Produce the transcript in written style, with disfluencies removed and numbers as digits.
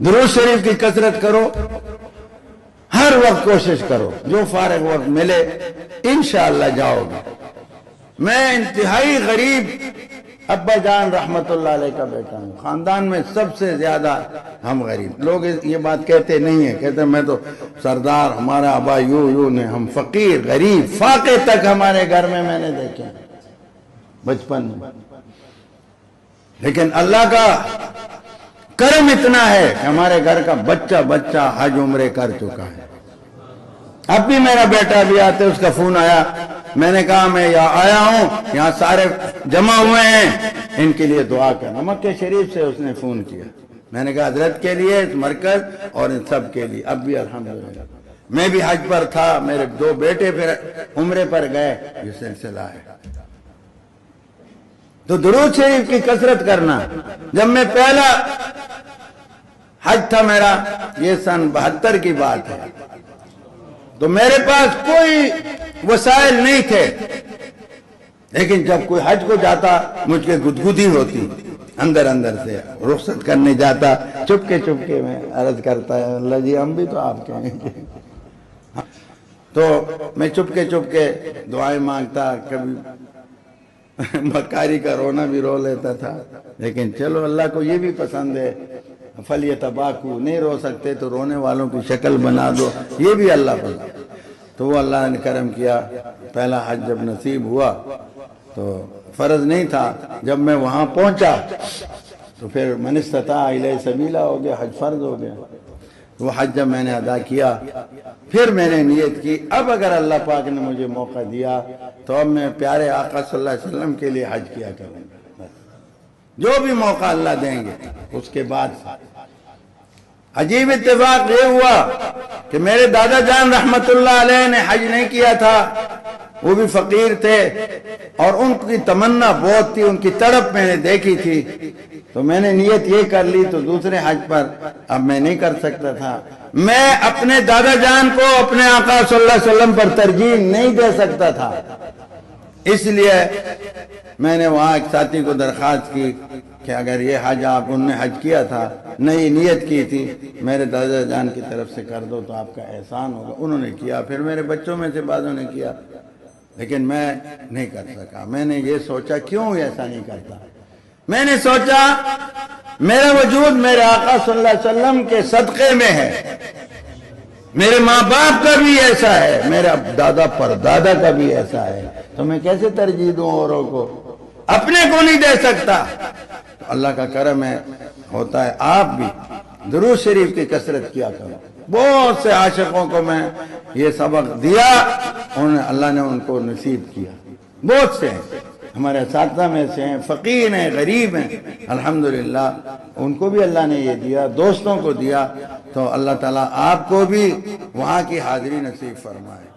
درود شریف کی کثرت کرو، ہر وقت کوشش کرو، جو فارغ وقت ملے انشاءاللہ جاؤ گے۔ میں انتہائی غریب ابا جان رحمت اللہ علیہ کا بیٹا ہوں، خاندان میں سب سے زیادہ ہم غریب لوگ۔ یہ بات کہتے نہیں ہیں، کہتے میں تو سردار، ہمارا ابا یوں نے، ہم فقیر غریب فاقے تک ہمارے گھر میں میں نے دیکھے بچپن میں۔ لیکن اللہ کا کرم اتنا ہے کہ ہمارے گھر کا بچہ حج عمرے کر چکا ہے۔ اب بھی میرا بیٹا بھی آتے، اس کا فون آیا، میں نے کہا میں یہاں آیا ہوں، یہاں سارے جمع ہوئے ہیں، ان کے لیے دعا کرنا۔ مکہ شریف سے اس نے فون کیا، میں نے کہا حضرت کے لیے، اس مرکز اور ان سب کے لیے۔ اب بھی الحمدللہ میں بھی حج پر تھا، میرے 2 بیٹے پھر عمرے پر گئے، یہ سلسلہ ہے۔ تو درود شریف کی کثرت کرنا۔ جب میں پہلا حج تھا میرا، یہ سن 72 کی بات ہے، تو میرے پاس کوئی وسائل نہیں تھے، لیکن جب کوئی حج کو جاتا مجھ کے گدگدی ہوتی اندر سے، رخصت کرنے جاتا چپکے میں عرض کرتا ہے اللہ جی ہم بھی تو آپ کے ہیں۔ تو میں چپکے دعائیں مانگتا، کبھی مکاری کا رونا بھی رو لیتا تھا، لیکن چلو اللہ کو یہ بھی پسند ہے، فَلْيَتَبَاكُوا، نہیں رو سکتے تو رونے والوں کی شکل بنا دو، یہ بھی اللہ پسند۔ تو وہ اللہ نے کرم کیا، پہلا حج جب نصیب ہوا تو فرض نہیں تھا، جب میں وہاں پہنچا تو پھر من استطاع الیہ سبیلا ہو گیا، حج فرض ہو گیا۔ وہ حج جب میں نے ادا کیا، پھر میں نے نیت کی اب اگر اللہ پاک نے مجھے موقع دیا تو اب میں پیارے آقا صلی اللہ علیہ وسلم کے لیے حج کیا کروں گا، جو بھی موقع اللہ دیں گے۔ اس کے بعد عجیب اتفاق یہ ہوا کہ میرے دادا جان رحمت اللہ علیہ نے حج نہیں کیا تھا، وہ بھی فقیر تھے اور ان کی تمنا بہت تھی، ان کی تڑپ میں نے دیکھی تھی، تو میں نے نیت یہ کر لی، تو دوسرے حج پر اب میں نہیں کر سکتا تھا۔ میں اپنے دادا جان کو اپنے آقا صلی اللہ علیہ وسلم پر ترجیح نہیں دے سکتا تھا، اس لیے میں نے وہاں ایک ساتھی کو درخواست کی کہ اگر یہ حج ان نے حج کیا تھا، نئی نیت کی تھی، میرے دادا جان کی طرف سے کر دو تو آپ کا احسان ہوگا۔ انہوں نے کیا، پھر میرے بچوں میں سے بعضوں نے کیا، لیکن میں نہیں کر سکا۔ میں نے یہ سوچا کیوں ایسا نہیں کرتا، میں نے سوچا میرا وجود میرے آقا صلی اللہ علیہ وسلم کے صدقے میں ہے، میرے ماں باپ کا بھی ایسا ہے، میرا دادا پردادا کا بھی ایسا ہے، تو میں کیسے ترجیح دوں اوروں کو، اپنے کو نہیں دے سکتا۔ اللہ کا کرم ہے، ہوتا ہے۔ آپ بھی درود شریف کی کثرت کیا کرو۔ بہت سے عاشقوں کو میں یہ سبق دیا، اللہ نے ان کو نصیب کیا، بہت سے ہیں ہمارے اساتذہ میں سے ہیں، فقیر ہیں، غریب ہیں، الحمدللہ ان کو بھی اللہ نے یہ دیا، دوستوں کو دیا۔ تو اللہ تعالیٰ آپ کو بھی وہاں کی حاضری نصیب فرمائے۔